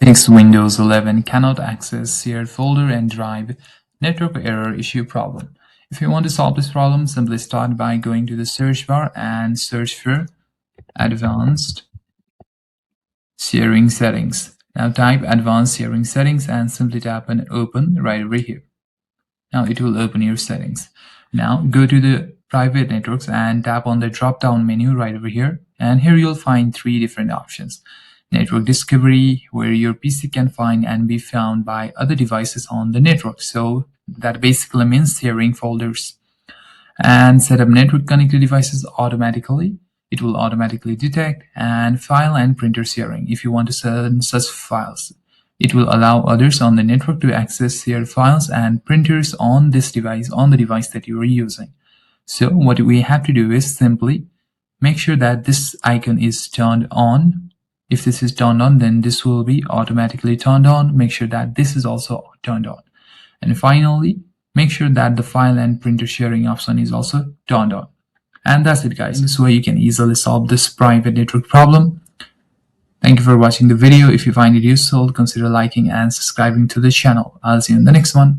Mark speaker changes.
Speaker 1: Fix Windows 11 cannot access shared folder and drive network error issue problem. If you want to solve this problem, simply start by going to the search bar and search for Advanced Sharing Settings. Now type Advanced Sharing Settings and simply tap on Open right over here. Now it will open your settings. Now go to the private networks and tap on the drop-down menu right over here. And here you'll find three different options. Network discovery, where your PC can find and be found by other devices on the network. So that basically means sharing folders. And set up network connected devices automatically. It will automatically detect. And file and printer sharing. If you want to send such files, it will allow others on the network to access shared files and printers on this device, on the device that you are using. So what we have to do is simply make sure that this icon is turned on. If this is turned on, then this will be automatically turned on. Make sure that this is also turned on. And finally, make sure that the file and printer sharing option is also turned on. And that's it, guys. This way you can easily solve this private network problem. Thank you for watching the video. If you find it useful, consider liking and subscribing to the channel. I'll see you in the next one.